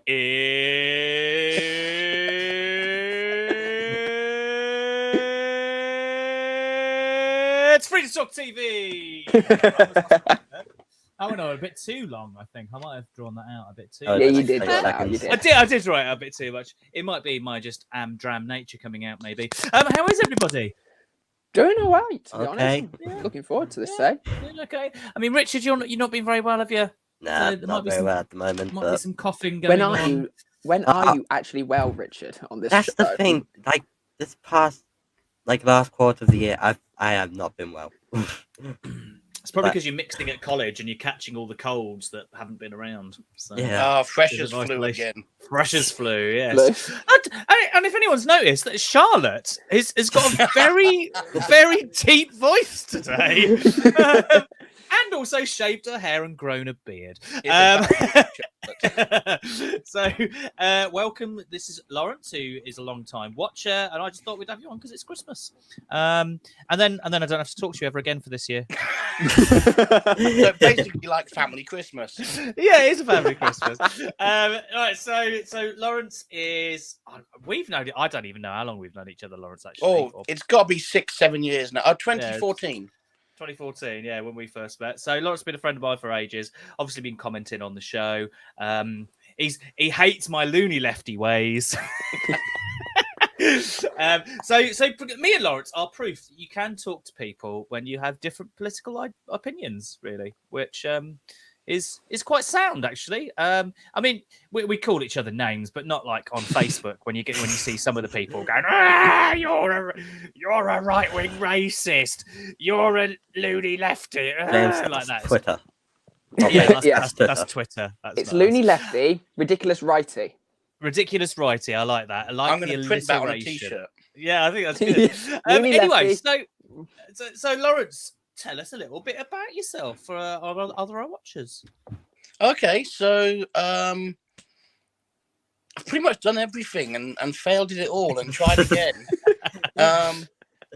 It's Free2talk TV. I went on a bit too long, I think. I might have drawn that out a bit too much. Yeah, you did. I did write it a bit too much. It might be my just dram nature coming out, maybe. How is everybody? Doing all right, to be honest. Yeah. Looking forward to this day. Okay. I mean, Richard, you're not been very well, have you? Nah, not very well at the moment. Might be some coughing going on. When are you actually well, Richard, on this show? That's the thing. Like, this past, last quarter of the year, I have not been well. It's probably because you're mixing at college and you're catching all the colds that haven't been around. So. Yeah. Oh, freshers flu again. Freshers flu, yes. And if anyone's noticed, that Charlotte has got a very, very deep voice today. And also shaved her hair and grown a beard. So, welcome. This is Lawrence, who is a long-time watcher, and I just thought we'd have you on because it's Christmas. And then I don't have to talk to you ever again for this year. So basically, like family Christmas. Yeah, it is a family Christmas. All right, so Lawrence is. We've known it. I don't even know how long we've known each other, Lawrence. Actually, it's got to be 6-7 years now. 2014. 2014, yeah, when we first met. So Lawrence has been a friend of mine for ages. Obviously, been commenting on the show. He hates my loony lefty ways. So me and Lawrence are proof that you can talk to people when you have different political opinions, really, which is quite sound, actually. I mean, we call each other names, but not like on Facebook when you see some of the people going, you're a right wing racist, you're a loony lefty, like that. Twitter. That's Twitter. It's loony lefty, ridiculous righty. Ridiculous righty. I like that. I like I'm going to print that on a t-shirt. Yeah, I think that's good. Anyway, so Lawrence, tell us a little bit about yourself for our other watchers. Okay, so I've pretty much done everything and failed at it all and tried again.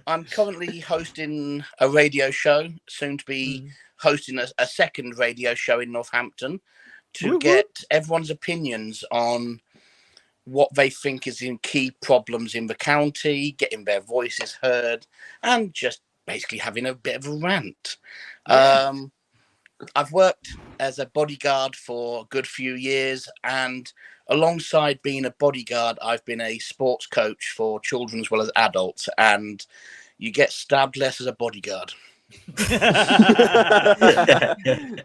I'm currently hosting a radio show, soon to be hosting a second radio show in Northampton to get everyone's opinions on what they think is in key problems in the county, getting their voices heard, and just basically having a bit of a rant. I've worked as a bodyguard for a good few years, and alongside being a bodyguard, I've been a sports coach for children as well as adults, and you get stabbed less as a bodyguard.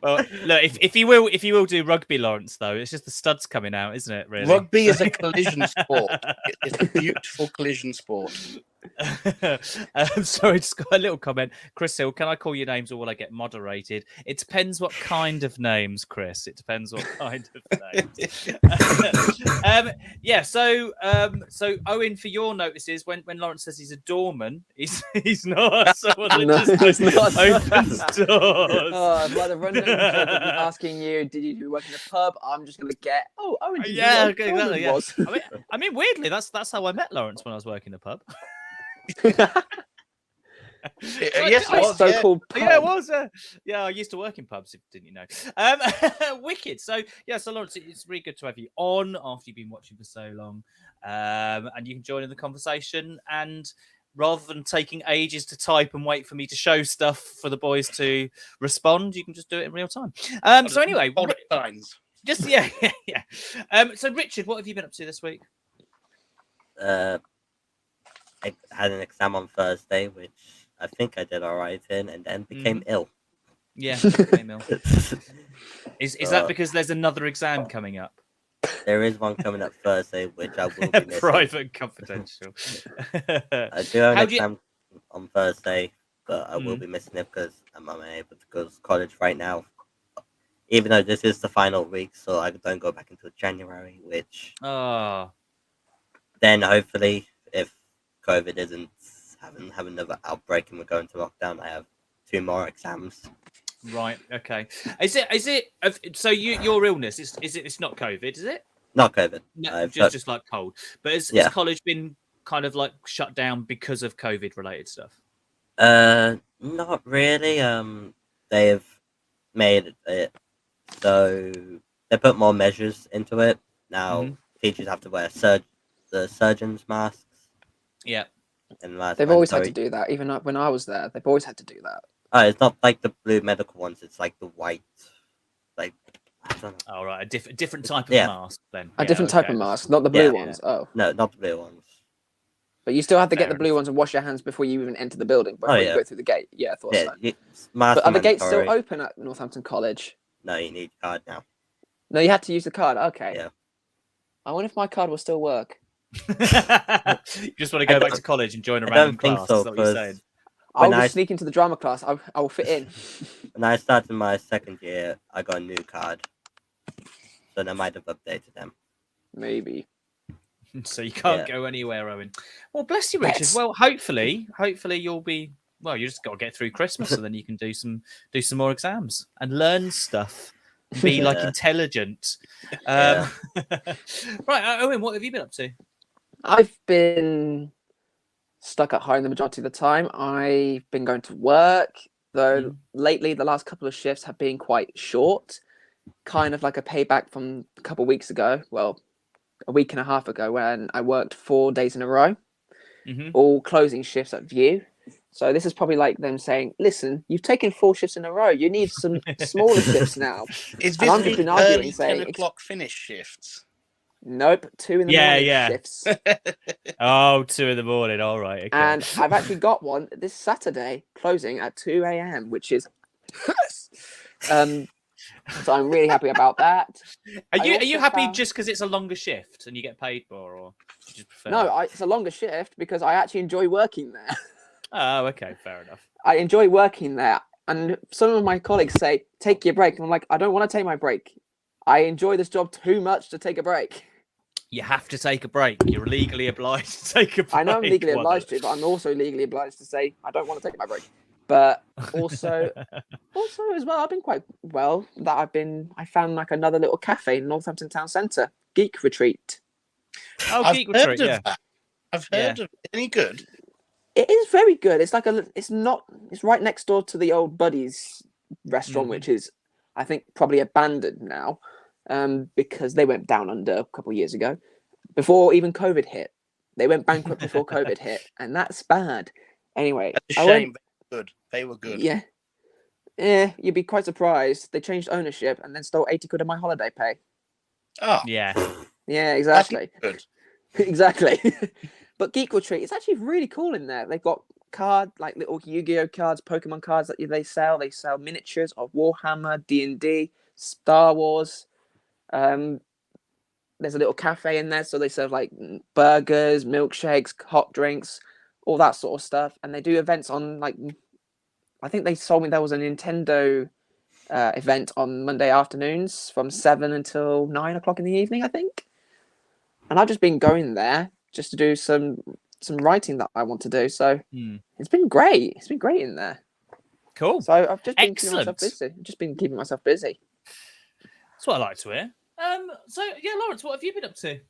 Well, look, if you will do rugby, Lawrence, though, it's just the studs coming out, isn't it? Really, rugby is a collision sport. It's a beautiful collision sport. Sorry, just got a little comment. Chris Hill, can I call your names or will I get moderated? It depends what kind of names, Chris. It depends what kind of names. Yeah, so Owen, for your notices, when Lawrence says he's a doorman, he's not someone that just opens doors. Oh, like the rundown job of asking you, did you work in a pub? I'm just gonna get Owen. Yeah, exactly. Yeah. I mean, weirdly, that's how I met Lawrence when I was working in a pub. Yes, it was. So-called pub. Yeah, it was. Yeah, I used to work in pubs. Didn't you know? Wicked. So Lawrence, it's really good to have you on after you've been watching for so long, and you can join in the conversation. And rather than taking ages to type and wait for me to show stuff for the boys to respond, you can just do it in real time. So anyway, just yeah. So Richard, what have you been up to this week? I had an exam on Thursday, which I think I did all right in, and then became ill. Yeah, became ill. Is that because there's another exam coming up? There is one coming up Thursday, which I will be missing. Private and confidential. I do have an exam on Thursday, but I will be missing it because I'm unable to go to college right now. Even though this is the final week, so I don't go back until January, which... Then hopefully, if COVID isn't have another outbreak and we're going to lockdown, I have 2 more exams. Right. Okay. Is it? So your illness it's not COVID, is it? Not COVID. No, just like cold. But has college been kind of like shut down because of COVID related stuff? Not really. They've made it so they put more measures into it. Now teachers have to wear the surgeon's masks. Yeah. And that's They've always had mandatory. to do that. Even when I was there, they've always had to do that. Oh, it's not like the blue medical ones. It's like the white, like I don't know. All right, a different type of Yeah. mask then. A different type of mask, not the blue ones. Oh, No, not the blue ones. but you still have to get Fair the blue ones and wash your hands before you even enter the building. Before you yeah. go through the gate. Yeah, I thought Yeah, so. masks But are the gates still mandatory. open at Northampton College? No, you need a card now. No, you had to use the card. Okay. Yeah. I wonder if my card will still work. You just want to go back to college and join a I random don't think class. so, Is that what you're saying? I'll When I- just sneak into the drama class. I will fit in. When I started my second year, I got a new card, so they might have updated them. Maybe. So you can't go anywhere, Owen. Well, bless you, Richard. Yes. Well, hopefully you'll be. Well, you just got to get through Christmas, and then you can do some more exams and learn stuff. Be like Yeah. intelligent. Yeah. Right, Owen, what have you been up to? I've been stuck at home the majority of the time. I've been going to work, though lately the last couple of shifts have been quite short. Kind of like a payback from a couple of weeks ago. Well, a week and a half ago when I worked 4 days in a row, all closing shifts at View. So this is probably like them saying, listen, you've taken 4 shifts in a row. You need some smaller shifts now. Is And I'm this just been the arguing, early saying, 10 o'clock finish shifts? Nope, 2 in the morning shifts. Oh, 2 in the morning. All right. Okay. And I've actually got one this Saturday closing at 2 a.m., which is so I'm really happy about that. Are you happy just because it's a longer shift and you get paid more, or do you just prefer? No, it's a longer shift because I actually enjoy working there. Oh, okay, fair enough. I enjoy working there, and some of my colleagues say, "Take your break," and I'm like, I don't want to take my break. I enjoy this job too much to take a break. You have to take a break. You're legally obliged to take a break. I know I'm legally obliged to, but I'm also legally obliged to say I don't want to take my break. But also as well, I've been quite well. I found like another little cafe in Northampton Town Centre, Geek Retreat. Oh, I've Geek heard Retreat, of yeah. that. I've heard of it. Any good? It is very good. It's like it's right next door to the old Buddies restaurant, which is, I think, probably abandoned now, because they went down under a couple of years ago, before even COVID hit. They went bankrupt before COVID hit, and that's bad. Anyway, That's a shame. They were good. Yeah. Yeah, you'd be quite surprised. They changed ownership and then stole 80 quid of my holiday pay. Oh, Yeah. Yeah, that's exactly. good. Exactly. But Geek Retreat, it's actually really cool in there. They've got like little Yu-Gi-Oh cards, Pokemon cards that they sell. They sell miniatures of Warhammer, D&D, Star Wars. There's a little cafe in there, so they serve like burgers, milkshakes, hot drinks, all that sort of stuff. And they do events on like, I think they told me there was a Nintendo event on Monday afternoons from 7 until 9 o'clock in the evening, I think. And I've just been going there just to do some writing that I want to do. So it's been great. It's been great in there. Cool. So I've just been keeping Excellent. myself busy. I've just been keeping myself busy. That's what I like to hear. So yeah, Lawrence, what have you been up to?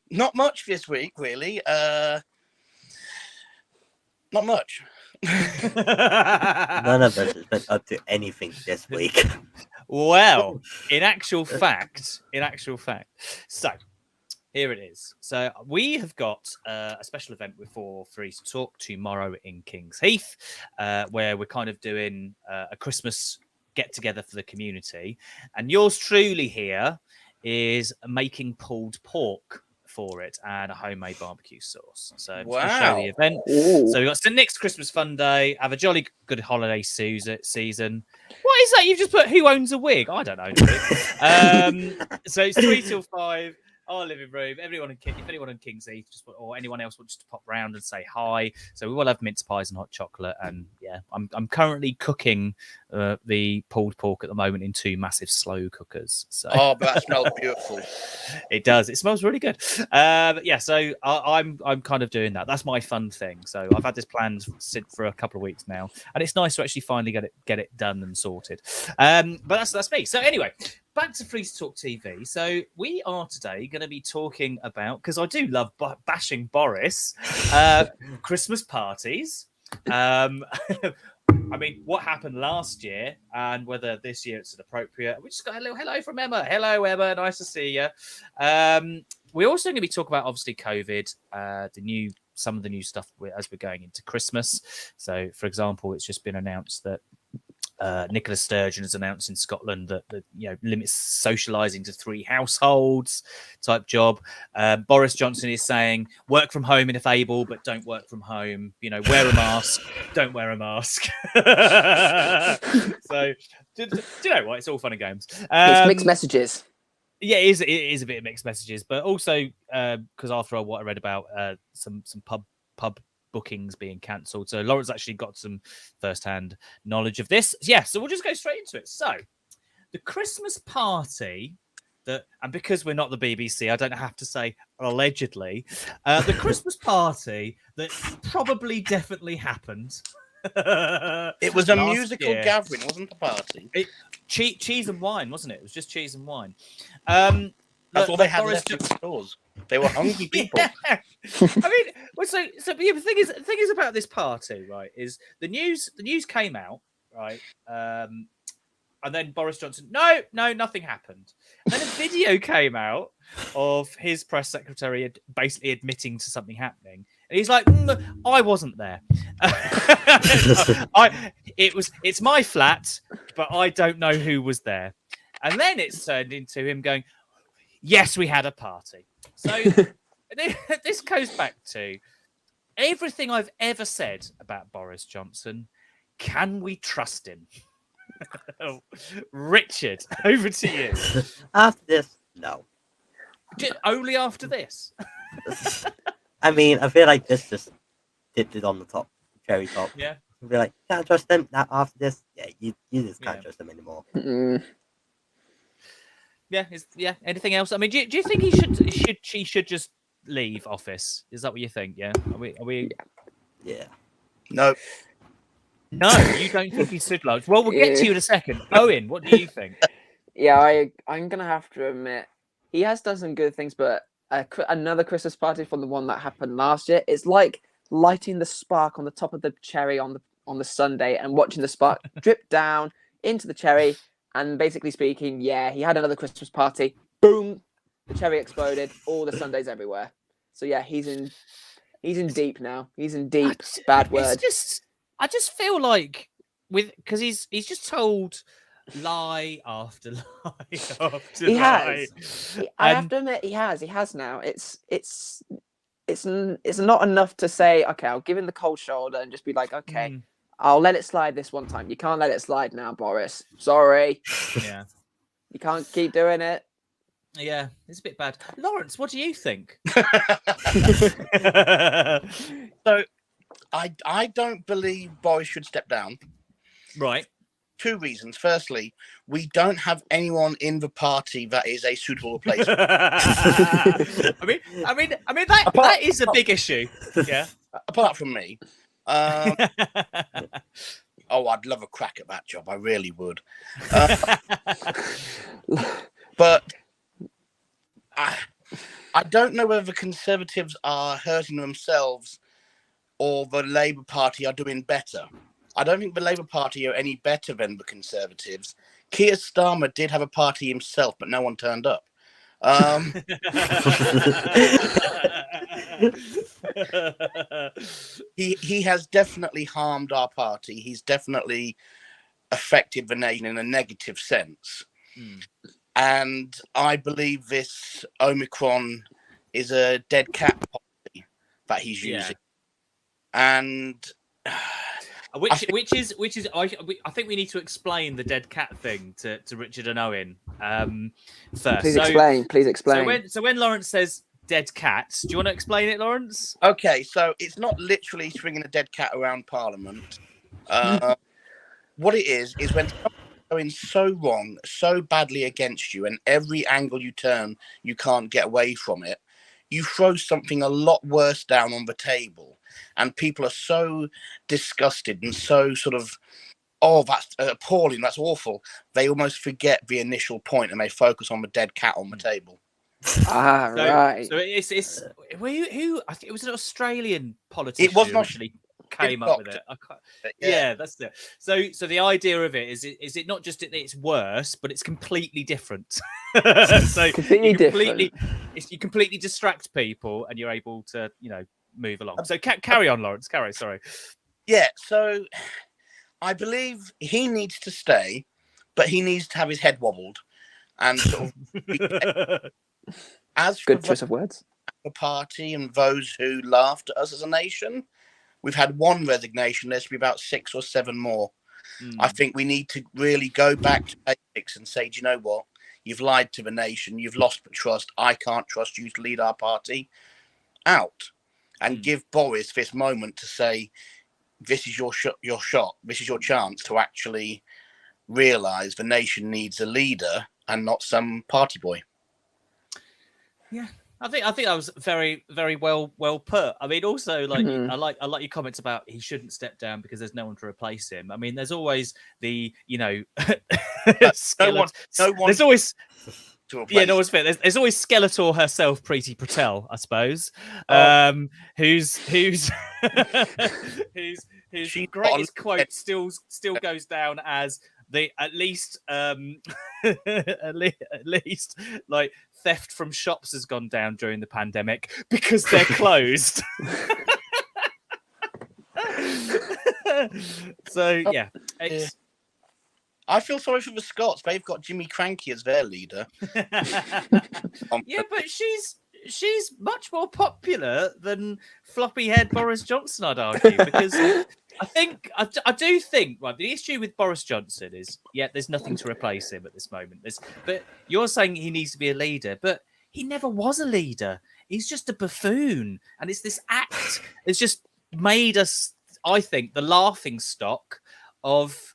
Not much this week, really. Not much. None of us has been up to anything this week. Well, in actual fact, so here it is. So we have got a special event for Free2talk tomorrow in King's Heath, where we're kind of doing a Christmas get together for the community, and yours truly here is making pulled pork for it and a homemade barbecue sauce. So I'm just going to show the event. Ooh. So we've got St. Nick's Christmas Fun Day. Have a jolly good holiday season. What is that? You've just put who owns a wig? I don't know. So it's 3 till 5. Our living room. If anyone in King's Heath or anyone else wants to pop round and say hi. So we will have mince pies and hot chocolate. And yeah, I'm currently cooking the pulled pork at the moment in 2 massive slow cookers. So Oh, but that smells beautiful. it does. It smells really good. But yeah, so I'm kind of doing that. That's my fun thing. So I've had this planned for a couple of weeks now, and it's nice to actually finally get it done and sorted. But that's me. So anyway, back to Free2talk TV. So we are today going to be talking about, because I do love bashing Boris, Christmas parties. I mean, what happened last year and whether this year it's appropriate. We just got a little hello from Emma. Hello, Emma. Nice to see you. We're also going to be talking about, obviously, COVID, some of the new stuff as we're going into Christmas. So, for example, it's just been announced that Nicola Sturgeon has announced in Scotland that limits socialising to 3 households type job. Boris Johnson is saying work from home if able, but don't work from home. Wear a mask, don't wear a mask. So, do you know what? It's all fun and games. It's mixed messages. Yeah, it is a bit of mixed messages, but also because after what I read about some pub bookings being cancelled. So Lawrence actually got some first-hand knowledge of this. Yeah, so we'll just go straight into it. So the Christmas party and because we're not the BBC, I don't have to say allegedly, the Christmas party that probably definitely happened. It was a musical gathering, wasn't a party. Cheese and wine, wasn't it? It was just cheese and wine. That's all they had left in the stores. They were hungry people. Yeah. I mean, the thing is about this party, right? Is the news came out, right? And then Boris Johnson, no, nothing happened. And then a video came out of his press secretary basically admitting to something happening, and he's like, I wasn't there. It's my flat, but I don't know who was there. And then it's turned into him going, yes, we had a party. So this goes back to everything I've ever said about Boris Johnson. Can we trust him? Richard, over to you. After this, no. Only after this? I mean, I feel like this just dipped it on the top, cherry top. Yeah. I feel like, can't trust them. Now, after this, you just can't trust them anymore. Yeah. Anything else? I mean, do you think she should just leave office? Is that what you think? Yeah. Are we? Yeah. No. No, you don't think he should leave. Well, we'll get to you in a second. Owen, what do you think? Yeah, I'm gonna have to admit he has done some good things, but another Christmas party from the one that happened last year. It's like lighting the spark on the top of the cherry on the Sunday and watching the spark drip down into the cherry. And basically speaking, yeah, he had another Christmas party. Boom, the cherry exploded. All the Sundays everywhere. So yeah, he's in deep now. He's in deep. Bad word. I just feel like because he's just told lie after lie after he lie. Has. I have to admit, he has now. It's not enough to say, okay, I'll give him the cold shoulder and just be like, okay. I'll let it slide this one time. You can't let it slide now, Boris. Sorry. Yeah. You can't keep doing it. Yeah, it's a bit bad. Lawrence, what do you think? So, I don't believe Boris should step down. Right. 2 reasons. Firstly, we don't have anyone in the party that is a suitable replacement. I mean that is a big issue. Yeah. Apart from me. I'd love a crack at that job. I really would. But I don't know whether the Conservatives are hurting themselves or the Labour Party are doing better. I don't think the Labour Party are any better than the Conservatives. Keir Starmer did have a party himself, but no one turned up. He has definitely harmed our party. He's definitely affected the nation in a negative sense. And I believe this Omicron is a dead cat policy that he's using. And which is I think we need to explain the dead cat thing to Richard and Owen first. Please explain. So when Lawrence says dead cats, do you want to explain it, Lawrence? Okay, so it's not literally swinging a dead cat around Parliament. What it is when someone's going so wrong, so badly against you, and every angle you turn, you can't get away from it. You throw something a lot worse down on the table, and people are so disgusted and so sort of, oh, that's appalling, that's awful. They almost forget the initial point and they focus on the dead cat on the table. Right. So it's who I think it was an Australian politician. It wasn't came up with it. Yeah, that's it. So the idea of it is it not just that it's worse, but it's completely different. So you completely distract people, and you're able to move along. So carry on, Lawrence. Sorry. Yeah. So I believe he needs to stay, but he needs to have his head wobbled and sort of. As for good choice of words. The party and those who laughed at us as a nation, we've had one resignation. There should be about 6 or 7 more. I think we need to really go back to basics and say, do you know what? You've lied to the nation. You've lost the trust. I can't trust you to lead our party. Out. And give Boris this moment to say, this is your shot. This is your chance to actually realise the nation needs a leader and not some party boy. Yeah. I think that was very, very well put. I mean, also I like your comments about he shouldn't step down because there's no one to replace him. I mean, there's always the no one. There's always no one's fit. There's always Skeletor herself, Preeti Patel, I suppose. Whose greatest quote still goes down as at least like theft from shops has gone down during the pandemic because they're closed. So yeah, I feel sorry for the Scots. They've got Jimmy Cranky as their leader. Yeah, but she's much more popular than floppy-haired Boris Johnson, I'd argue, because I do think right. The issue with Boris Johnson is, there's nothing to replace him at this moment. But you're saying he needs to be a leader, but he never was a leader. He's just a buffoon, and it's this act. It's just made us, I think, the laughing stock of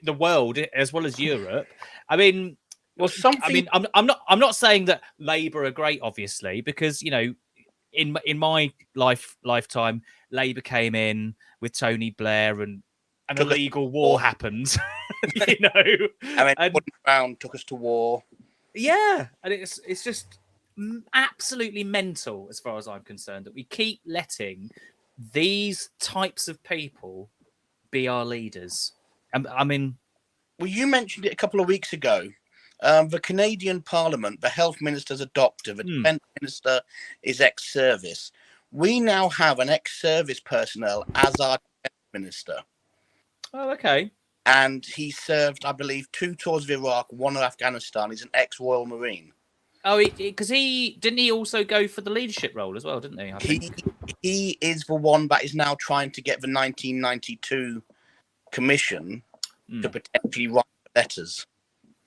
the world as well as Europe. I mean, I'm not saying that Labour are great, obviously, because in my lifetime, Labour came in with Tony Blair and an illegal war happened. And Brown took us to war. Yeah, and it's just absolutely mental as far as I'm concerned that we keep letting these types of people be our leaders. I mean, well, you mentioned it a couple of weeks ago. The Canadian Parliament, the health minister's a doctor, the defence minister is ex-service. We now have an ex-service personnel as our defence minister. Oh, okay. And he served, I believe, 2 tours of Iraq, 1 of Afghanistan. He's an ex-Royal Marine. Oh, because didn't he also go for the leadership role as well, didn't he? I think. He is the one that is now trying to get the 1992 commission to potentially write letters.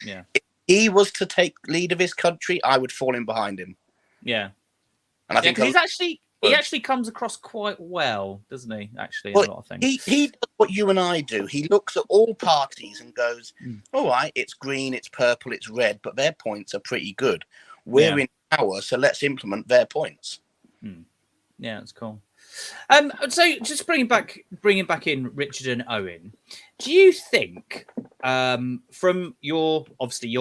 Yeah. If he was to take lead of his country, I would fall in behind him. Yeah. And I think he actually comes across quite well, doesn't he? Actually, a lot of things. He does what you and I do. He looks at all parties and goes, all right, it's green, it's purple, it's red, but their points are pretty good. We're in power, so let's implement their points. Yeah, that's cool. So just bringing back in Richard and Owen, do you think, from your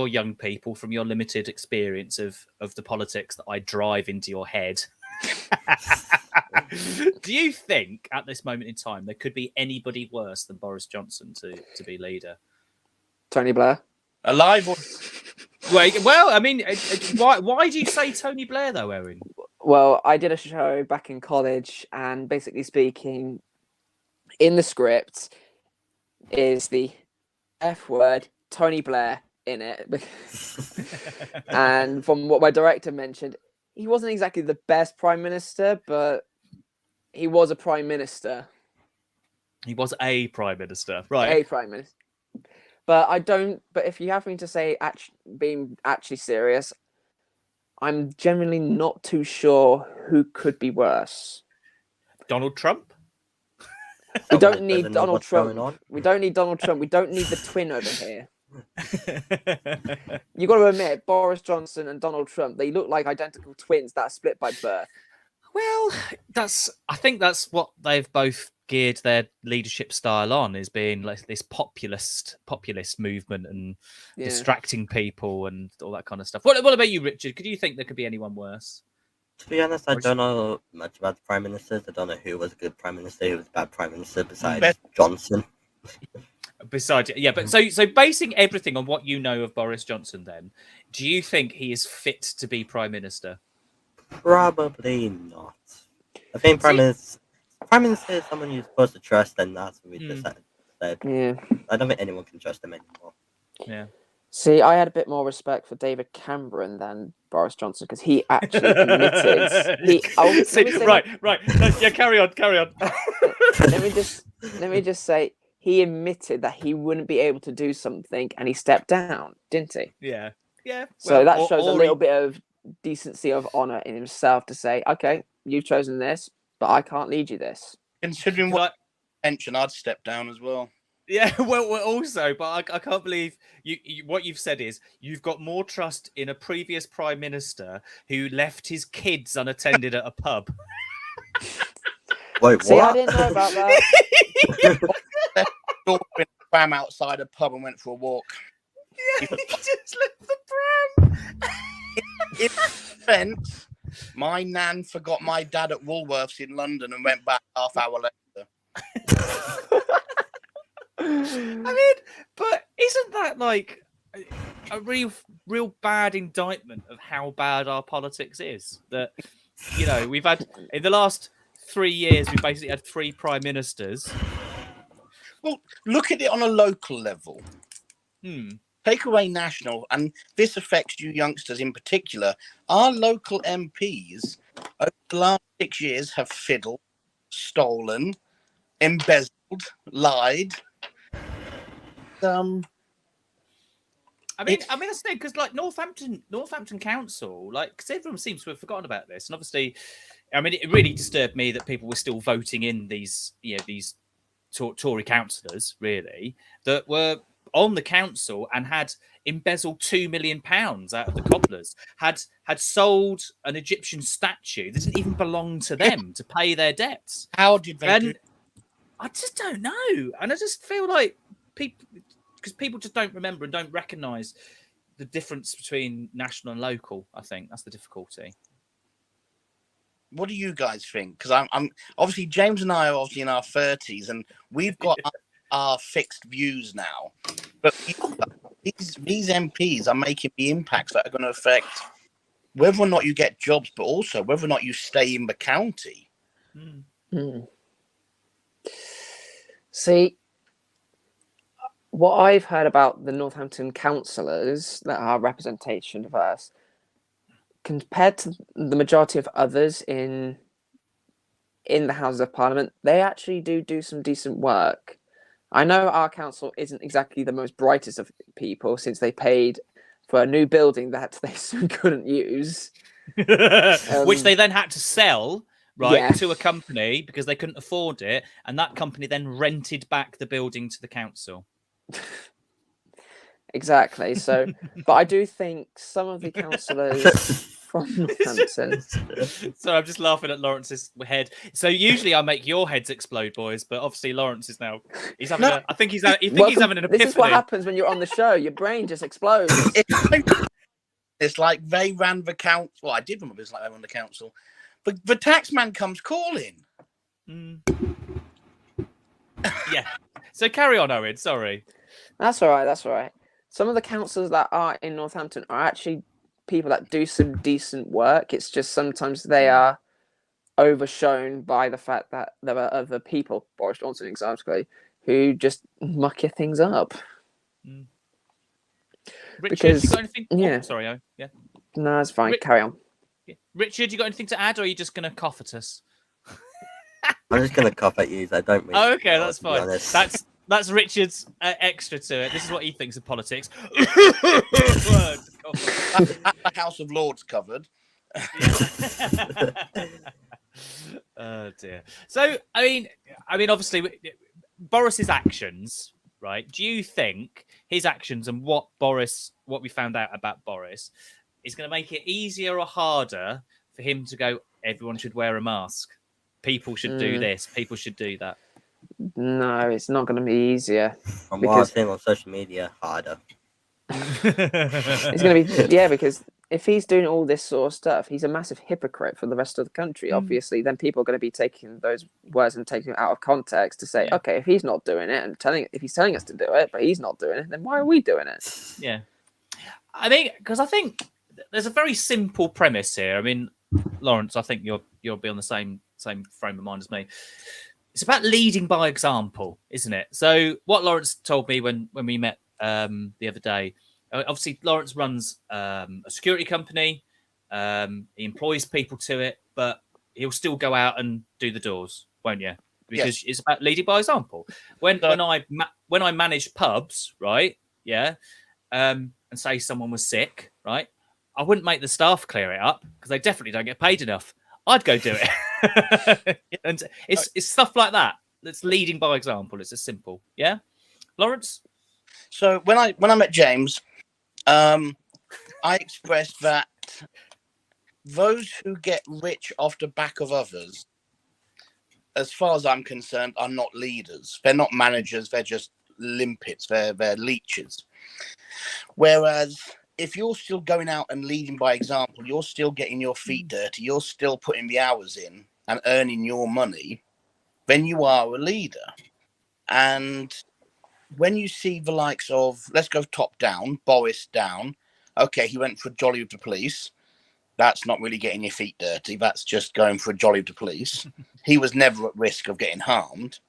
young people, from your limited experience of the politics that I drive into your head, do you think at this moment in time there could be anybody worse than Boris Johnson to be leader? Tony Blair. Alive or... Well, I mean, why do you say Tony Blair though, Owen? Well, I did a show back in college, and basically speaking, in the script is the F word, Tony Blair, in it. And from what my director mentioned, he wasn't exactly the best prime minister, but he was a prime minister. He was a prime minister, right? A prime minister. But if you have me to say, being actually serious, I'm genuinely not too sure who could be worse. Donald Trump? We don't need Donald Trump. We don't need Donald Trump. We don't need the twin over here. You got to admit, Boris Johnson and Donald Trump, they look like identical twins that are split by birth. Well, I think that's what they've both geared their leadership style on, is being like this populist movement and distracting people and all that kind of stuff. What about you, Richard? Could you think there could be anyone worse? To be honest, I don't know much about the prime ministers. I don't know who was a good prime minister, who was a bad prime minister besides Johnson. Besides, yeah, but so basing everything on what you know of Boris Johnson, then, do you think he is fit to be prime minister? Probably not. I think prime minister is someone you're supposed to trust, and that's what we just said. Yeah. I don't think anyone can trust him anymore. Yeah. See, I had a bit more respect for David Cameron than Boris Johnson because he actually admitted Right. No, yeah, carry on. let me just say he admitted that he wouldn't be able to do something, and he stepped down, didn't he? Yeah. So that shows a little bit of decency of honor in himself to say, "Okay, you've chosen this, but I can't lead you this." Considering what pension, I'd step down as well. Yeah, well, also, but I can't believe you. What you've said is you've got more trust in a previous prime minister who left his kids unattended at a pub. Wait, See, what? I didn't know about that. Swam outside a pub and went for a walk. Yeah, he just left the pram. In defense, my nan forgot my dad at Woolworths in London and went back half hour later. I mean, but isn't that like a real bad indictment of how bad our politics is? That, you know, we've had in the last 3 years, we've basically had 3 prime ministers. Well, look at it on a local level. Take away national, and this affects you youngsters in particular. Our local MPs over the last 6 years have fiddled, stolen, embezzled, lied. I mean, that's the thing, because like Northampton Council, like, because everyone seems to have forgotten about this, and obviously, I mean, it really disturbed me that people were still voting in these Tory councillors, really, that were on the council and had embezzled £2 million out of the cobblers, had sold an Egyptian statue that didn't even belong to them to pay their debts. How did they do? I just don't know, and I just feel like people just don't remember and don't recognise the difference between national and local. I think that's the difficulty. What do you guys think? Because I'm obviously, James and I are obviously in our 30s, and we've got our fixed views now. But these MPs are making the impacts that are going to affect whether or not you get jobs, but also whether or not you stay in the county. See, what I've heard about the Northampton councillors that are representation diverse, compared to the majority of others in the Houses of Parliament, they actually do some decent work. I know our council isn't exactly the most brightest of people, since they paid for a new building that they soon couldn't use. Which they then had to sell, to a company because they couldn't afford it, and that company then rented back the building to the council. Exactly. So, but I do think some of the councillors from Northampton. So I'm just laughing at Lawrence's head. So usually I make your heads explode, boys, but obviously Lawrence is now. He's having. I think he's having an epiphany. This is what happens when you're on the show. Your brain just explodes. It's like they ran the council. Well, I did remember it's like they ran the council, but the tax man comes calling. Yeah. So carry on, Owen. Sorry. That's all right. Some of the councillors that are in Northampton are actually people that do some decent work. It's just sometimes they are overshown by the fact that there are other people, Boris Johnson exactly, who just muck your things up. Richard, you got anything? Yeah. Oh, sorry, Owen. Yeah. No, it's fine. Carry on. Richard, you got anything to add, or are you just going to cough at us? I'm just going to cough at you. I don't really. Oh, okay, that's fine. That's Richard's extra to it. This is what he thinks of politics. At the House of Lords covered. Oh dear. So I mean, obviously, Boris's actions, right? Do you think his actions and what we found out about Boris, is going to make it easier or harder for him to go? Everyone should wear a mask. People should do this. People should do that. No, it's not going to be easier. From what I've seen on social media, harder. It's going to be, because if he's doing all this sort of stuff, he's a massive hypocrite for the rest of the country. Obviously, then people are going to be taking those words and taking it out of context to say, okay, if he's not doing it and if he's telling us to do it, but he's not doing it, then why are we doing it? Yeah, I think there's a very simple premise here. I mean, Lawrence, I think you'll be on the same frame of mind as me. It's about leading by example, isn't it? So what Lawrence told me when we met the other day. Obviously, Lawrence runs a security company. He employs people to it, but he'll still go out and do the doors, won't you? Because it's about leading by example. When I managed pubs, right? Yeah, and say someone was sick, right? I wouldn't make the staff clear it up because they definitely don't get paid enough. I'd go do it, and it's stuff like that. That's leading by example. It's as simple, yeah. Lawrence. So when I met James. I expressed that those who get rich off the back of others, as far as I'm concerned, are not leaders. They're not managers. They're just limpets. They're leeches. Whereas if you're still going out and leading by example, you're still getting your feet dirty, you're still putting the hours in and earning your money, then you are a leader. And when you see the likes of, let's go top down, Boris down, okay, he went for a jolly with the police. That's not really getting your feet dirty. That's just going for a jolly with the police. He was never at risk of getting harmed.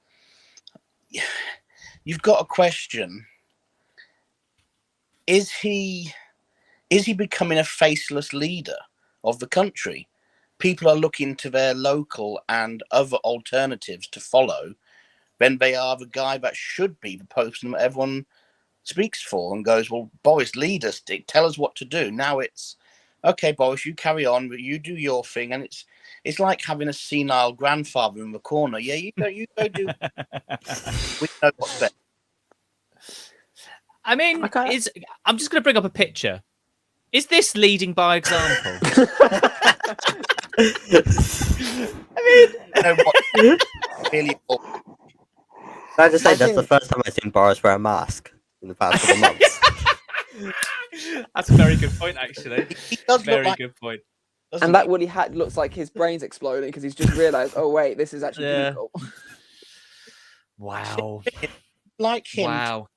You've got a question. Is he becoming a faceless leader of the country? People are looking to their local and other alternatives to follow. Then they are the guy that should be the person that everyone speaks for and goes, well, Boris, lead us, tell us what to do. Now it's, okay, Boris, you carry on, but you do your thing. And it's like having a senile grandfather in the corner. Yeah, you go do. We know what's best. I mean, I'm just going to bring up a picture. Is this leading by example? I mean, you know what? Really. Can I just say that's the first time I've seen Boris wear a mask in the past couple of months. That's a very good point, actually. He does very look good point. And that woolly hat looks like his brain's exploding because he's just realised, oh wait, this is actually illegal. Wow. Like him. Wow.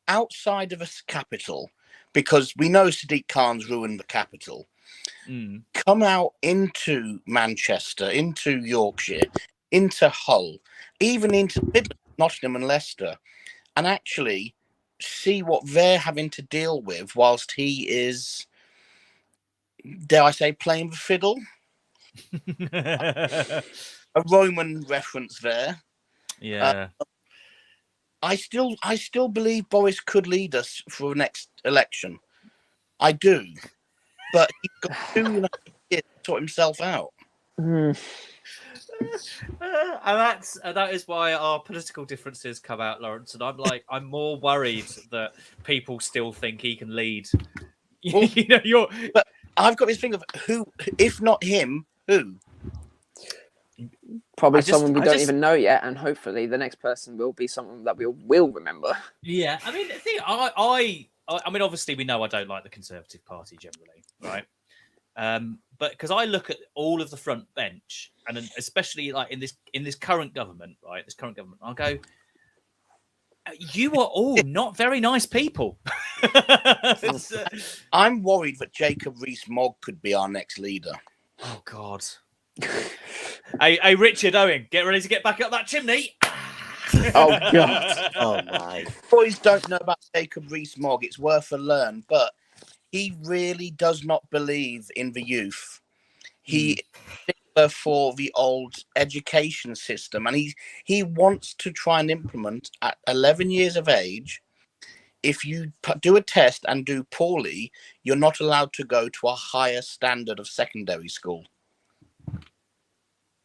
Outside of a capital, because we know Sadiq Khan's ruined the capital. Come out into Manchester, into Yorkshire, into Hull, even into Midlands, Nottingham and Leicester, and actually see what they're having to deal with whilst he is, dare I say, playing the fiddle. A Roman reference there. Yeah. I still believe Boris could lead us for the next election. I do. But he's got 2 years to sort himself out. And that is why our political differences come out, Lawrence. And I'm more worried that people still think he can lead. Well, but I've got this thing of who, if not him, who? Probably someone we don't even know yet, and hopefully the next person will be someone that we will remember. Yeah, I mean, the thing, I mean, obviously we know I don't like the Conservative Party generally, right? But because I look at all of the front bench, and especially like in this current government, right? This current government, I'll go, you are all not very nice people. I'm worried that Jacob Rees-Mogg could be our next leader. Oh God. Hey, Richard Owen, get ready to get back up that chimney. Oh God. Oh my. Boys don't know about Jacob Rees-Mogg. It's worth a learn, but he really does not believe in the youth. He is for the old education system, and he wants to try and implement at 11 years of age. If you do a test and do poorly, you're not allowed to go to a higher standard of secondary school.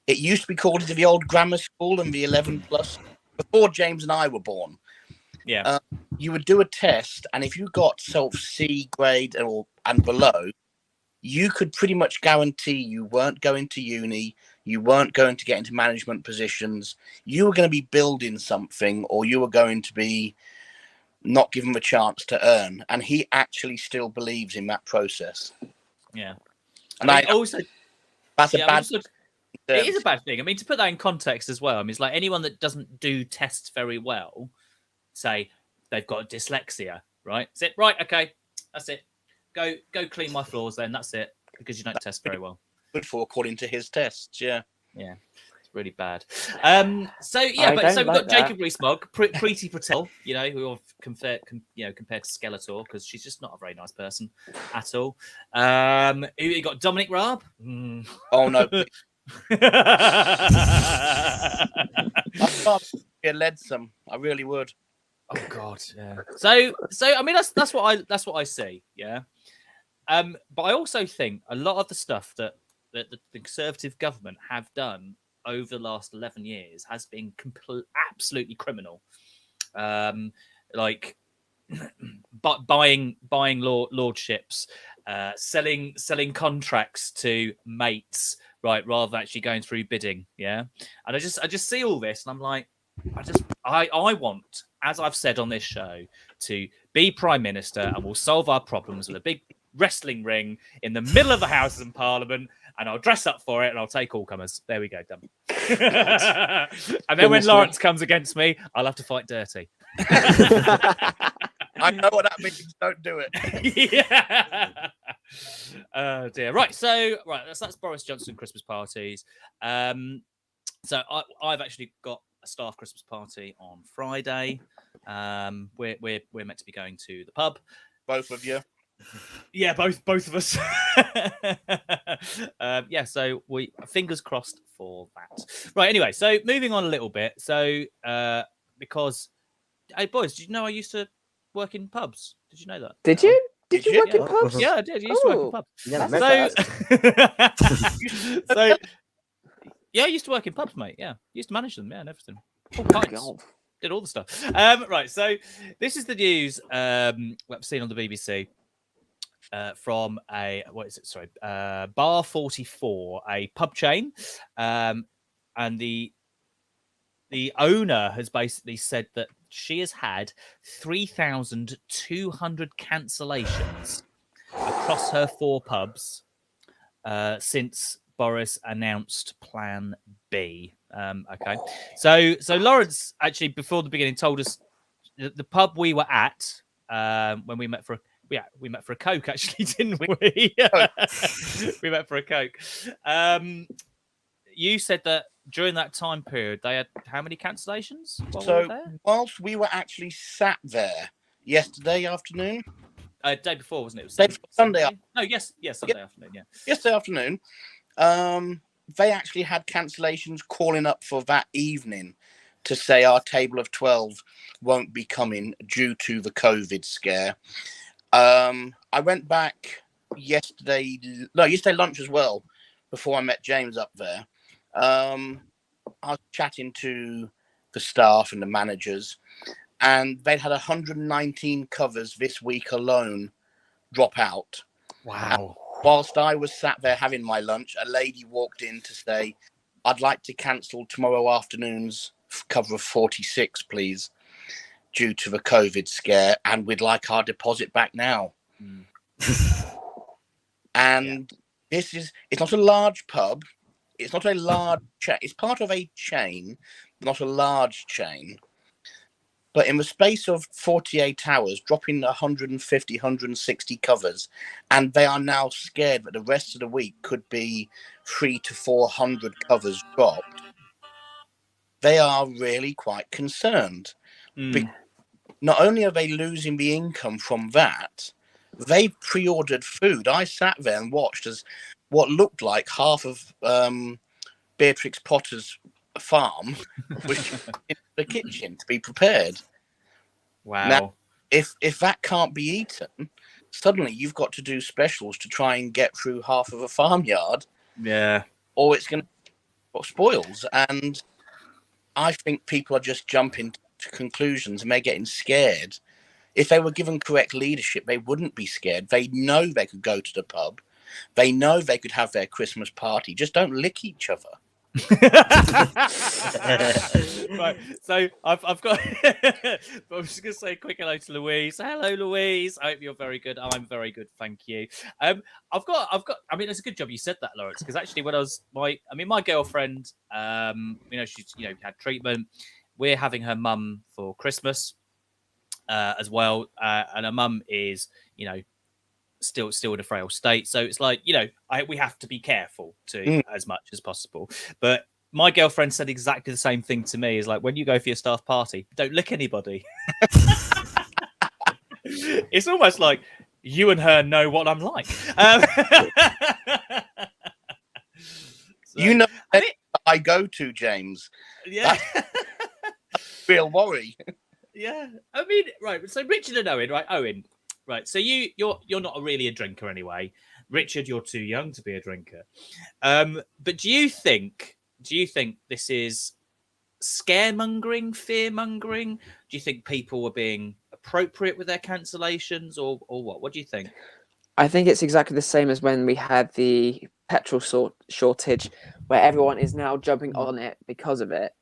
It used to be called the old grammar school and the 11 plus before James and I were born. Yeah. You would do a test, and if you got sort of C grade and below, you could pretty much guarantee you weren't going to uni, you weren't going to get into management positions, you were going to be building something, or you were going to be not given a chance to earn. And he actually still believes in that process. Yeah. And I mean, also, that's a bad. also, it is a bad thing. I mean, to put that in context as well, I mean, it's like anyone that doesn't do tests very well, say they've got dyslexia, right? That's it. Right, okay, that's it. Go clean my floors then. That's it, because you don't test very well. Good for according to his tests, yeah. Yeah, it's really bad. So yeah, we've got Jacob Rees-Mogg, Preeti Patel, you know, who I've compared to Skeletor, because she's just not a very nice person at all. You got Dominic Raab. Oh no. I'd be led some. I really would. Oh God, yeah. So I mean that's what I see, yeah. But I also think a lot of the stuff that the Conservative government have done over the last 11 years has been absolutely criminal. Like buying lordships, selling contracts to mates, right, rather than actually going through bidding. Yeah, and I just see all this, and I'm like, I want, as I've said on this show, to be Prime Minister, and we'll solve our problems with a big wrestling ring in the middle of the Houses and Parliament, and I'll dress up for it, and I'll take all comers. There we go, done. And then when Lawrence comes against me, I'll have to fight dirty. I know what that means. Don't do it. Yeah. Oh dear. Right. So that's Boris Johnson Christmas parties. So I've actually got a staff Christmas party on Friday. We're meant to be going to the pub. Both of you. Yeah, both of us. Yeah, so we fingers crossed for that. Right. Anyway, so moving on a little bit. So because, hey boys, did you know I used to work in pubs? Did you know that? Did you? Did you work in pubs? Yeah, I did. I used to work in pubs. Yeah, Yeah, I used to work in pubs, mate. Yeah, used to manage them. Yeah, and everything. All pints. Did all the stuff. Right. So this is the news that I've seen on the BBC. From Bar 44, a pub chain, and the owner has basically said that she has had 3,200 cancellations across her 4 pubs since Boris announced Plan B. Okay, so Lawrence actually before the beginning told us the pub we were at when we met for a Coke, actually, didn't we? We met for a Coke. You said that during that time period, they had how many cancellations? Whilst we were actually sat there yesterday afternoon, day before, wasn't it? Sunday. No, yes, Sunday afternoon. Yeah, yesterday afternoon. They actually had cancellations calling up for that evening to say our table of 12 won't be coming due to the COVID scare. I went back yesterday lunch as well, before I met James up there. I was chatting to the staff and the managers, and they'd had 119 covers this week alone drop out. Wow. And whilst I was sat there having my lunch, a lady walked in to say, I'd like to cancel tomorrow afternoon's cover of 46, please, due to the COVID scare, and we'd like our deposit back now. And it's not a large pub. It's not a large chain. It's part of a chain, not a large chain. But in the space of 48 hours, dropping 150, 160 covers, and they are now scared that the rest of the week could be 300 to 400 covers dropped. They are really quite concerned. Not only are they losing the income from that, they pre-ordered food. I sat there and watched as what looked like half of Beatrix Potter's farm was in the kitchen to be prepared. Wow. Now, if that can't be eaten, suddenly you've got to do specials to try and get through half of a farmyard. Yeah. Or it's going to spoils. And I think people are just jumping to conclusions and they're getting scared. If they were given correct leadership, they wouldn't be scared. They know they could go to the pub. They know they could have their Christmas party. Just don't lick each other. Right, so I've got. But I'm just gonna say a quick hello to Louise. Hello, Louise. I hope you're very good. I'm very good, thank you. I've got. I mean, it's a good job you said that, Lawrence, because actually, when I was my girlfriend, she's had treatment. We're having her mum for Christmas, as well, and her mum is still in a frail state, so it's like we have to be careful as much as possible. But my girlfriend said exactly the same thing to me. Is like, when you go for your staff party, don't lick anybody. It's almost like you and her know what I'm like. So, I go to, James. Yeah. Real worry. Yeah. I mean, right. So Richard and Owen, right? Owen, right. So you're not really a drinker anyway. Richard, you're too young to be a drinker. But do you think this is scaremongering, fear-mongering? Do you think people were being appropriate with their cancellations, or what? What do you think? I think it's exactly the same as when we had the petrol shortage, where everyone is now jumping on it because of it.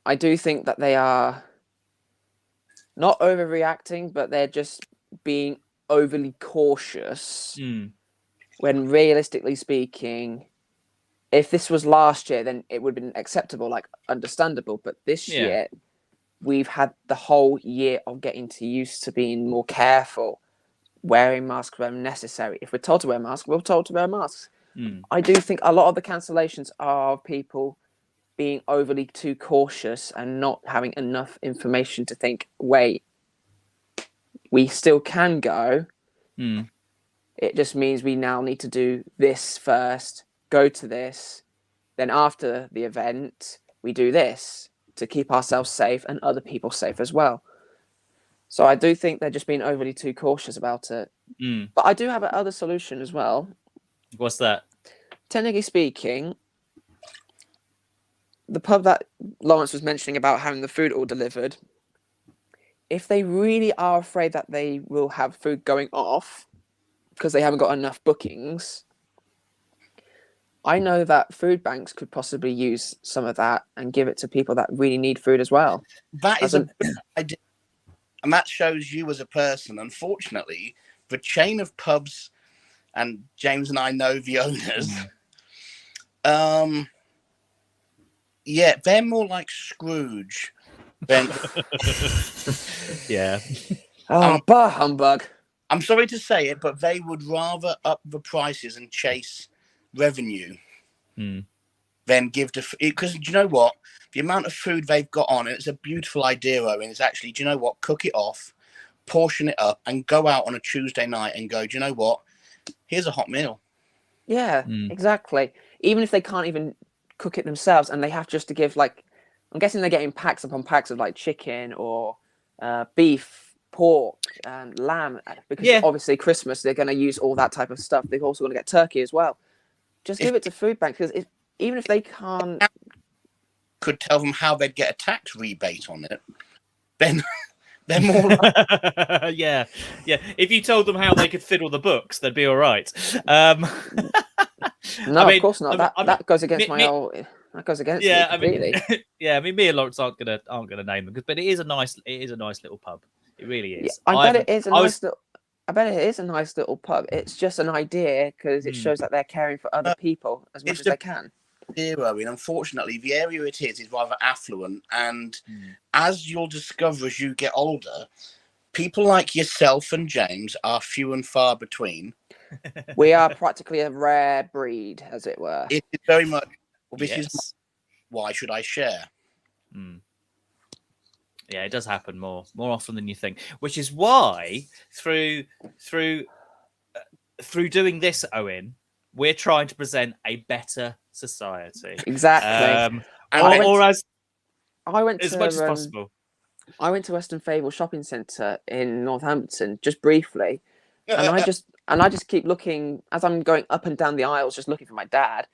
I do think that they are not overreacting, but they're just being overly cautious. When realistically speaking, if this was last year, then it would have been acceptable, like understandable. But this year, we've had the whole year of getting used to being more careful, wearing masks when necessary. If we're told to wear masks, we're told to wear masks. I do think a lot of the cancellations are people being overly too cautious and not having enough information to think, wait, we still can go. It just means we now need to do this first, go to this, then after the event, we do this to keep ourselves safe and other people safe as well. So I do think they're just being overly too cautious about it. But I do have another solution as well. What's that? Technically speaking, the pub that Lawrence was mentioning about having the food all delivered, if they really are afraid that they will have food going off because they haven't got enough bookings, I know that food banks could possibly use some of that and give it to people that really need food as well. That is a good idea. And that shows you as a person. Unfortunately, the chain of pubs, and James and I know the owners, yeah, they're more like Scrooge than... Yeah. Bah humbug. I'm sorry to say it, but they would rather up the prices and chase revenue than give to... Because do you know what? The amount of food they've got on, it's a beautiful idea, Owen. It's actually, do you know what? Cook it off, portion it up, and go out on a Tuesday night and go, do you know what? Here's a hot meal. Yeah, exactly. Even if they can't even cook it themselves and they have just to give, like, I'm guessing they're getting packs upon packs of like chicken or beef, pork, and lamb, because obviously Christmas, they're going to use all that type of stuff. They're also going to get turkey as well. Just give it to food banks, because even if they can't... Could tell them how they'd get a tax rebate on it, then they're more like... yeah. If you told them how they could fiddle the books, they'd be all right. No, of course not. That goes against my whole... That goes against me completely. I mean, me and Lawrence aren't gonna name them, but it is a nice little pub. It really is. Yeah, I bet it is a nice little pub. It's just an idea, because it shows that they're caring for other people as much as they can. Zero. And unfortunately, the area it is rather affluent, and as you'll discover as you get older, people like yourself and James are few and far between. We are practically a rare breed, as it were. It is very much. Well, this is why should I share? Yeah, it does happen more often than you think, which is why through doing this, Owen, we're trying to present a better society. Exactly. As much as possible. I went to Western Fable Shopping Centre in Northampton just briefly, and I just keep looking as I'm going up and down the aisles, just looking for my dad.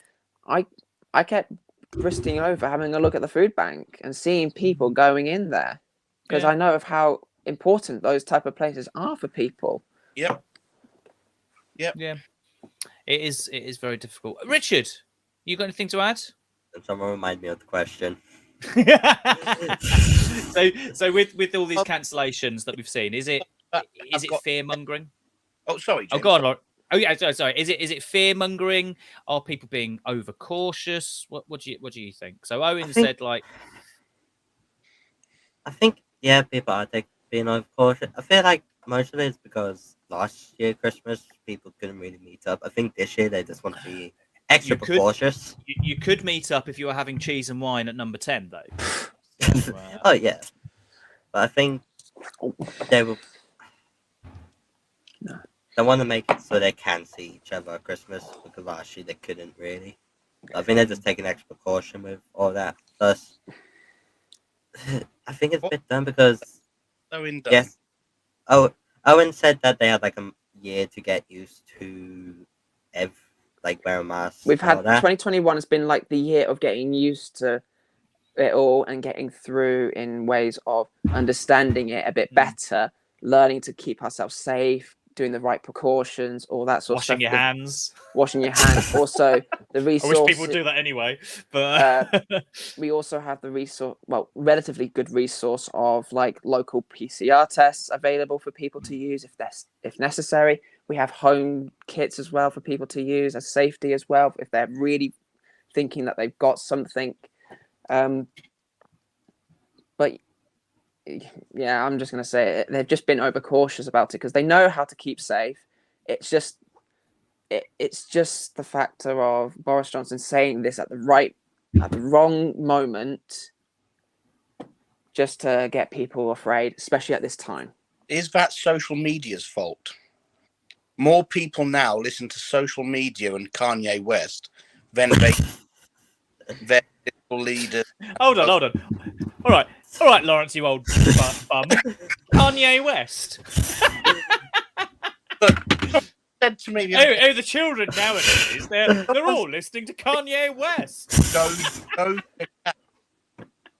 I kept twisting over, having a look at the food bank and seeing people going in there, because I know of how important those type of places are for people. Yep. Yeah. It is very difficult. Richard, you got anything to add? And someone remind me of the question. so with all these cancellations that we've seen, is it fear mongering? Oh, sorry, James. Oh, go on, Lauren. Oh yeah, sorry. Is it fear mongering? Are people being overcautious? What do you think? So Owen said like, I think yeah, people are being overcautious. I feel like most of it is because last year Christmas people couldn't really meet up. I think this year they just want to be extra precautious. You could meet up if you were having cheese and wine at number 10, though. So, oh yeah, but I think they will. No. They want to make it so they can see each other at Christmas because last year they couldn't really. I think they're just taking extra precaution with all that. Plus, I think it's a bit dumb because yes. Oh, Owen said that they had like a year to get used to wearing masks. We've had 2021 has been like the year of getting used to it all and getting through in ways of understanding it a bit better, learning to keep ourselves safe, doing the right precautions, all that sort of stuff. Washing your hands. Also, the resource. I wish people would do that anyway, but we also have the resource, relatively good resource of like local PCR tests available for people to use if necessary. We have home kits as well for people to use as safety as well if they're really thinking that they've got something. But yeah, I'm just going to say it. They've just been overcautious about it because they know how to keep safe. It's just the factor of Boris Johnson saying this at the wrong moment, just to get people afraid, especially at this time. Is that social media's fault? More people now listen to social media and Kanye West than their political leaders. Hold on. All right, Lawrence, you old bum. Kanye West. Said to me, the children nowadays, they're all listening to Kanye West. Doja Cat.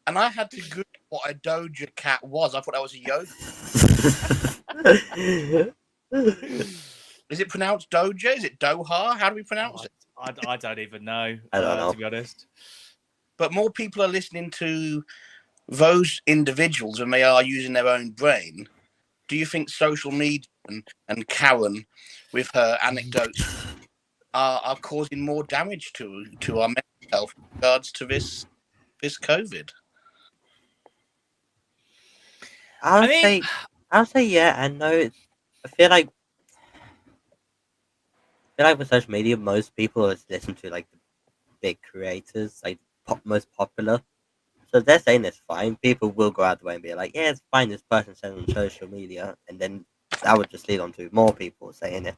And I had to Google what a Doja Cat was. I thought that was a yoga. Is it pronounced Doja? Is it Doha? How do we pronounce it? I don't even know. I don't know, to be honest. But more people are listening to those individuals than they are using their own brain. Do you think social media and Karen, with her anecdotes, are causing more damage to our mental health in regards to this COVID? I'll say yeah and no. I feel like with social media, most people listen to like the big creators, like most popular. So they're saying it's fine. People will go out the way and be like, "Yeah, it's fine." This person said on social media, and then that would just lead on to more people saying it.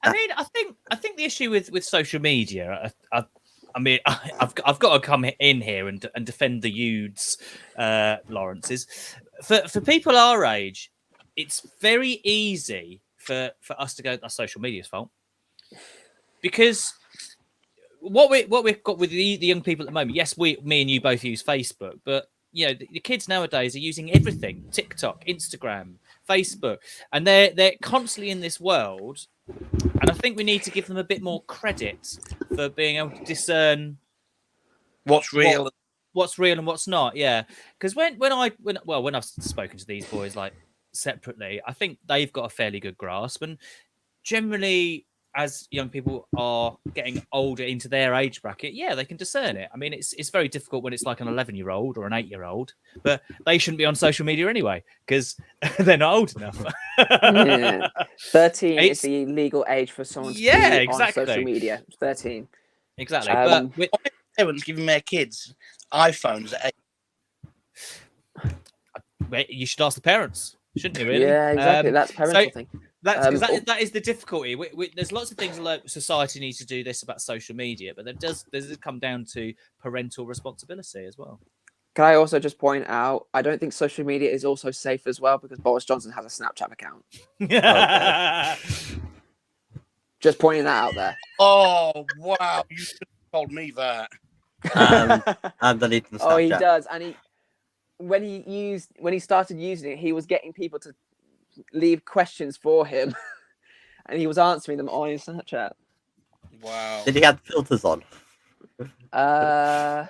I mean, I think the issue with social media, I've got to come in here and defend the youths, Lawrence, is for people our age, it's very easy for us to go, that's social media's fault, because what we've got with the young people at the moment, yes, me and you both use Facebook, but you know the kids nowadays are using everything: TikTok, Instagram, Facebook, and they're constantly in this world. And I think we need to give them a bit more credit for being able to discern what's real, and what's not. Yeah, because when I've spoken to these boys like separately, I think they've got a fairly good grasp, and generally, as young people are getting older into their age bracket, yeah, they can discern it. I mean, it's very difficult when it's like an 11-year-old or an 8-year-old, but they shouldn't be on social media anyway because they're not old enough. Yeah. 13 is the legal age for someone to be on social media. 13. Exactly. But with parents giving their kids iPhones at 8. You should ask the parents, shouldn't you, really? Yeah, exactly. That's parental thing. That is the difficulty. There's lots of things like society needs to do this about social media, but does come down to parental responsibility as well. Can I also just point out, I don't think social media is also safe as well because Boris Johnson has a Snapchat account. Okay. Just pointing that out there. Oh, wow. You should have told me that. I'm deleting Snapchat. Oh, he does. And when he started using it, he was getting people to leave questions for him. and he was answering them on his Snapchat. Wow. Did he have filters on? I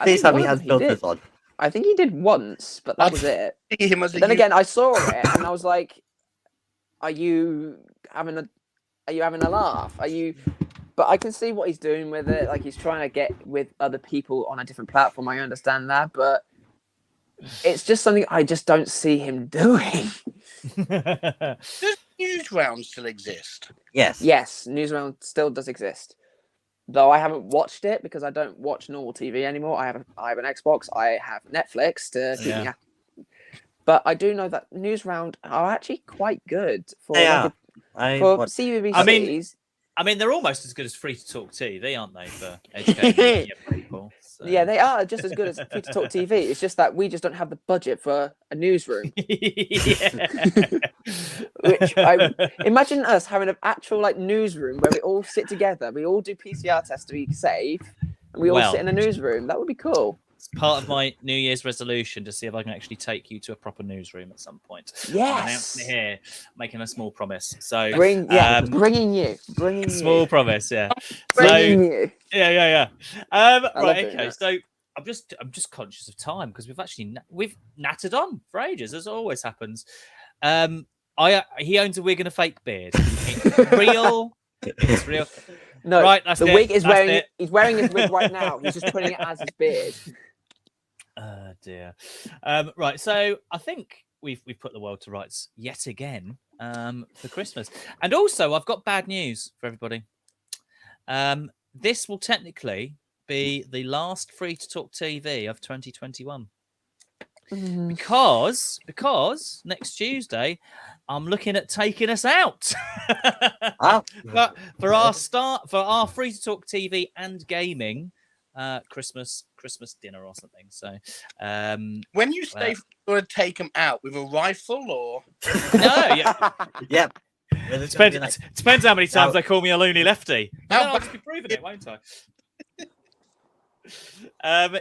Please think tell me one he of has them filters did. on. I think he did once, but that was it. See him as But a then youth- again, I saw it and I was like, "Are you having a laugh? Are you?" But I can see what he's doing with it. Like he's trying to get with other people on a different platform. I understand that, but it's just something I just don't see him doing. Does news round still exist? Yes. Yes, Newsround still does exist. Though I haven't watched it because I don't watch normal TV anymore. I have an Xbox. I have Netflix to keep me. But I do know that Newsround are actually quite good for They like are. for watched- CBBCs. I mean, they're almost as good as Free2talk TV, aren't they, for educating people? So. Yeah, they are just as good as Free2talk TV. It's just that we just don't have the budget for a newsroom. Which I imagine us having an actual like newsroom where we all sit together, we all do PCR tests to be safe, and we all sit in a newsroom. That would be cool. It's part of my New Year's resolution to see if I can actually take you to a proper newsroom at some point. Yes. I'm announcing it here, making a small promise. So bringing you, small promise, yeah. bringing you. Yeah. love Right, doing okay. that. So I'm just conscious of time because we've nattered on for ages, as always happens. He owns a wig and a fake beard. It's real. It's real. No, right, that's the it. wig is That's wearing. it. He's wearing his wig right now. He's just putting it as his beard. Oh dear. Right, so I think we've put the world to rights yet again for Christmas, and also I've got bad news for everybody. This will technically be the last Free2talk TV of 2021 because next Tuesday I'm looking at taking us out. But for our Free2talk TV and gaming Christmas dinner or something. So When you say you're going to take them out with a rifle or no, yeah. Yep. Depends how many times they call me a loony lefty. How Then I'll just be proving it, won't I?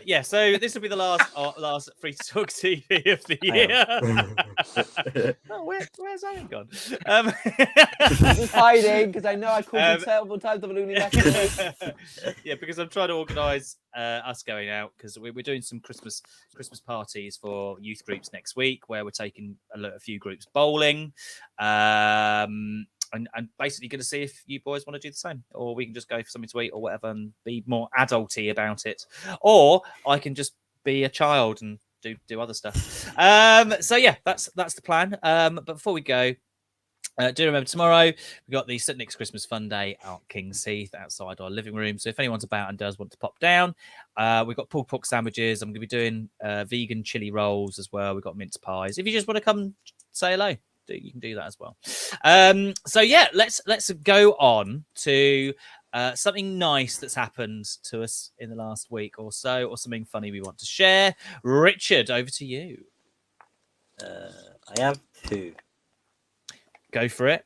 Yeah, so this will be the last Free2talk TV of the year. Oh, where's Owen gone? He's hiding because I know I called him several times of a loony lefty. Yeah, because I'm trying to organise us going out because we're doing some Christmas parties for youth groups next week where we're taking a few groups bowling. And basically going to see if you boys want to do the same, or we can just go for something to eat or whatever and be more adulty about it, or I can just be a child and do other stuff. So yeah, that's the plan. But before we go, do remember tomorrow we've got the St. Nick's Christmas Fun Day out King's Heath outside our living room. So if anyone's about and does want to pop down, we've got pulled pork sandwiches. I'm going to be doing vegan chili rolls as well. We've got mince pies. If you just want to come say hello, you can do that as well. So yeah, let's go on to something nice that's happened to us in the last week or so, or something funny we want to share. Richard, over to you. I have two. Go for it.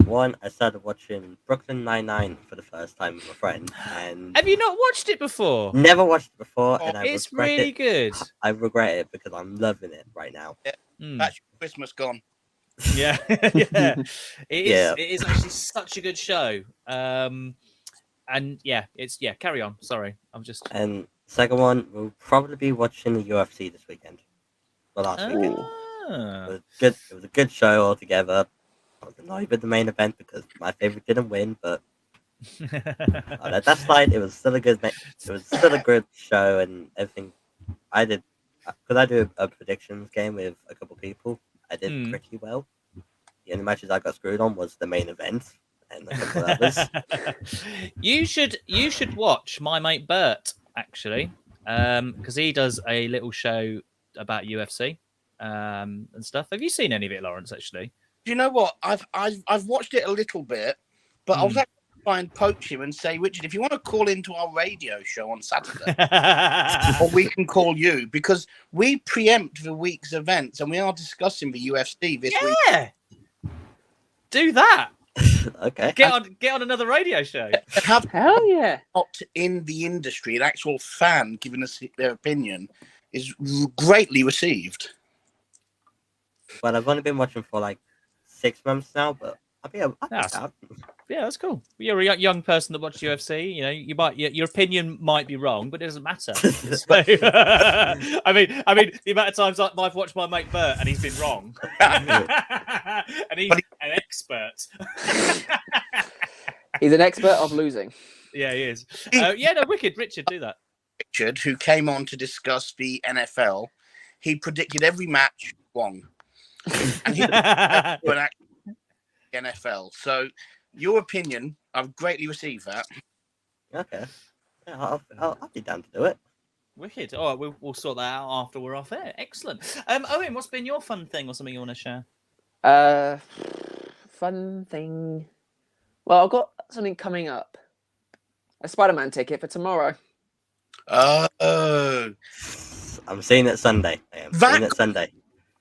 One, I started watching Brooklyn Nine-Nine for the first time with a friend, and Have you not watched it before? never watched it before, and I It's regret really it. good. I regret it because I'm loving it right now. that's your Christmas gone? Yeah, yeah. It is actually such a good show. And yeah, carry on. Sorry, I'm just. And second one, we'll probably be watching the UFC this weekend. The last weekend. It was a good show altogether. Not even the main event because my favorite didn't win, but that's fine. It was still a good. It was still a good show and everything. I did because I do a predictions game with a couple people. I did pretty well. The only matches I got screwed on was the main event and a couple others. You should watch my mate Bert actually, because he does a little show about UFC and stuff. Have you seen any of it, Lawrence? Actually, Do you know what? I've watched it a little bit, but I was actually trying to poach him and say, Richard, if you want to call into our radio show on Saturday, or we can call you because we preempt the week's events and we are discussing the UFC this week. Yeah, do that. Okay. Get on another radio show. Hell yeah! Not in the industry, an actual fan giving us their opinion is greatly received. Well, I've only been watching for like 6 months now, but I'll be That's- out. Yeah, that's cool. You're a young person that watches UFC. You know, your opinion might be wrong, but it doesn't matter. So, I mean, the amount of times I've watched my mate Bert and he's been wrong, and he's an expert. He's an expert of losing. Yeah, he is. No, wicked. Richard, do that. Richard, who came on to discuss the NFL, he predicted every match wrong, and he an NFL. So, your opinion, I've greatly received that. Okay. Yeah, I'll be down to do it. Wicked. All right, we'll sort that out after we're off air. Excellent. Owen, what's been your fun thing or something you want to share? Fun thing. Well, I've got something coming up. A Spider-Man ticket for tomorrow. Oh, I'm seeing it Sunday. Seeing it Sunday.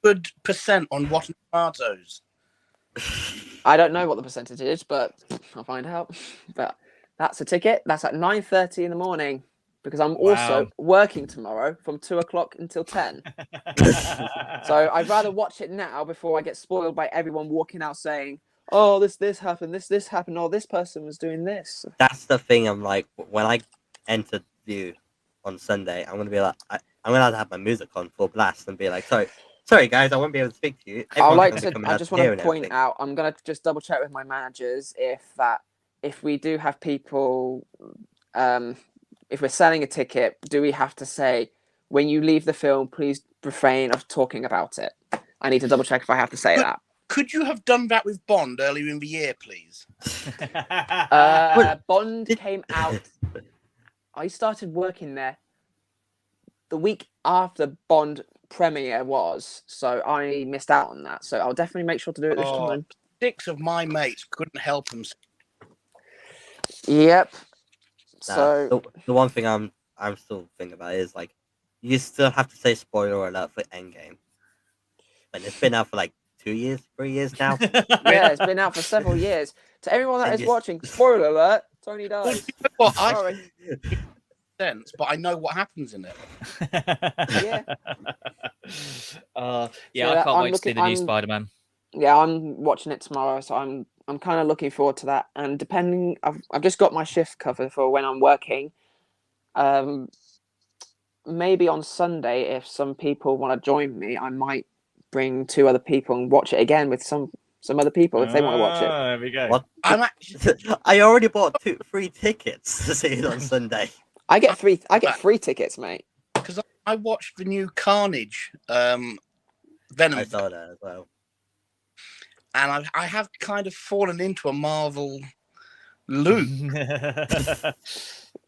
Good percent on Rotten Tomatoes. I don't know what the percentage is, but I'll find out. But that's a ticket. That's at 9:30 in the morning because I'm also working tomorrow from 2:00 until 10. So I'd rather watch it now before I get spoiled by everyone walking out saying, "Oh, this happened. This happened. Oh, this person was doing this." That's the thing. I'm like, when I enter view on Sunday, I'm gonna be like, I'm gonna have to have my music on full blast and be like, sorry guys, I won't be able to speak to you. I just want to point out, I'm going to just double check with my managers if we do have people, if we're selling a ticket, do we have to say, when you leave the film, please refrain of talking about it? I need to double check if I have to say that. Could you have done that with Bond earlier in the year, please? Bond came out. I started working there the week after Bond premiere was, so I missed out on that. So I'll definitely make sure to do it this time. 6 of my mates couldn't help themselves. Yep. So the one thing I'm still thinking about is like, you still have to say spoiler alert for Endgame, and it's been out for like 2 years, 3 years now. Yeah, it's been out for several years. To everyone that is watching, spoiler alert: Tony dies. Well, Sorry. Sense, but I know what happens in it. Yeah. I So can't wait to see the new Spider-Man. Yeah, I'm watching it tomorrow, so I'm kind of looking forward to that. And depending, I've just got my shift covered for when I'm working. Maybe on Sunday, if some people want to join me, I might bring 2 other people and watch it again with some other people if they want to watch it. There we go. What? I already bought 3 tickets to see it on Sunday. I get 3 tickets, mate. Because I watched the new Carnage, Venom. I saw that as well. And I have kind of fallen into a Marvel loop.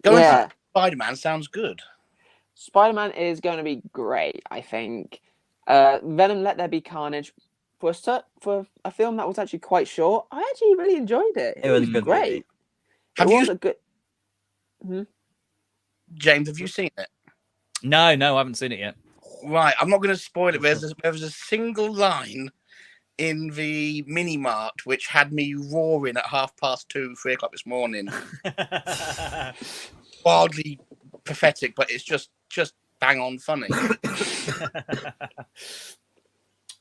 Going to Spider-Man sounds good. Spider-Man is going to be great, I think. Venom: Let There Be Carnage, for a film that was actually quite short, I actually really enjoyed it. It was good great. Movie. Was a good. James, have you seen it? No, I haven't seen it yet. Right, I'm not going to spoil it. There's a single line in the mini mart which had me roaring at 2:30, 3 o'clock this morning. Wildly pathetic, but it's just bang on funny.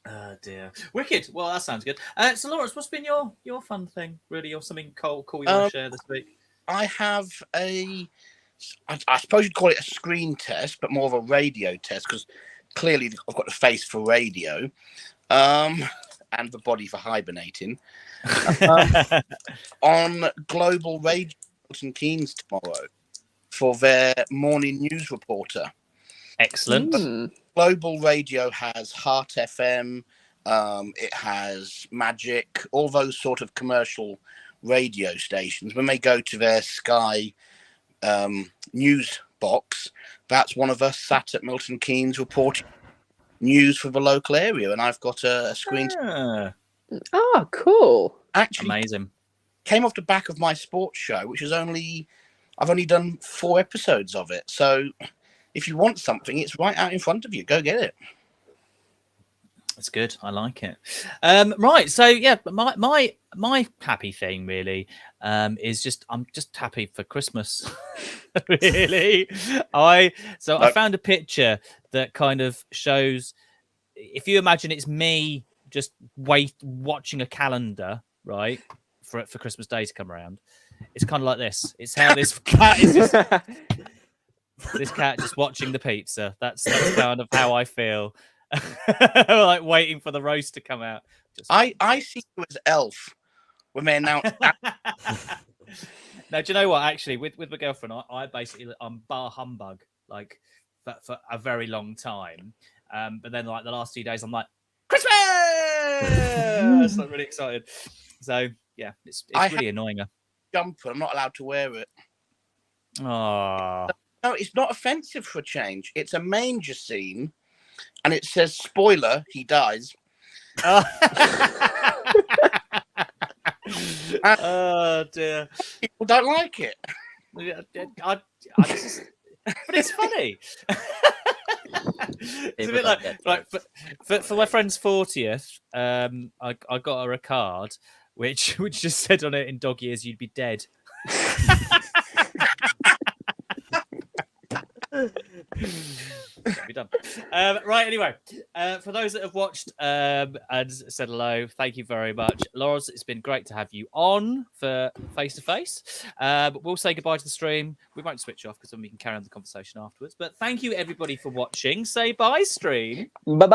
Oh dear, wicked. Well, that sounds good. So, Lawrence, what's been your fun thing, really, or something cool you want to share this week? I have I suppose you'd call it a screen test, but more of a radio test, because clearly I've got the face for radio, and the body for hibernating. On Global Radio, Milton Keynes tomorrow for their morning news reporter. Excellent. Global Radio has Heart FM, it has Magic, all those sort of commercial radio stations. When they go to their Sky news box, that's one of us sat at Milton Keynes reporting news for the local area, and I've got a screen. Oh, cool! Actually, amazing. Came off the back of my sports show, which is I've only done 4 episodes of it. So if you want something, it's right out in front of you. Go get it. That's good. I like it. Right. So yeah, my happy thing really is I'm just happy for Christmas. Really. I found a picture that kind of shows, if you imagine it's me just watching a calendar, right, for Christmas Day to come around. It's kind of like this. It's how this cat is just this cat just watching the pizza. That's kind of how I feel. Like waiting for the roast to come out. I see you as Elf when they announce. Now, do you know what? Actually, with my girlfriend, I'm bar humbug like for a very long time. But then like the last 2 days, I'm like Christmas. I'm like, really excited. So yeah, it's really annoying her. Jumper, I'm not allowed to wear it. Oh no, it's not offensive for a change. It's a manger scene, and it says spoiler: he dies. Oh dear. People don't like it. But it's funny. It's a bit like for my friend's 40th, I got her a card which just said on it in dog years you'd be dead. Be done. Right, anyway, for those that have watched and said hello, thank you very much. Lawrence, it's been great to have you on for Face to Face. We'll say goodbye to the stream. We won't switch off because then we can carry on the conversation afterwards. But thank you, everybody, for watching. Say bye, stream. Bye-bye.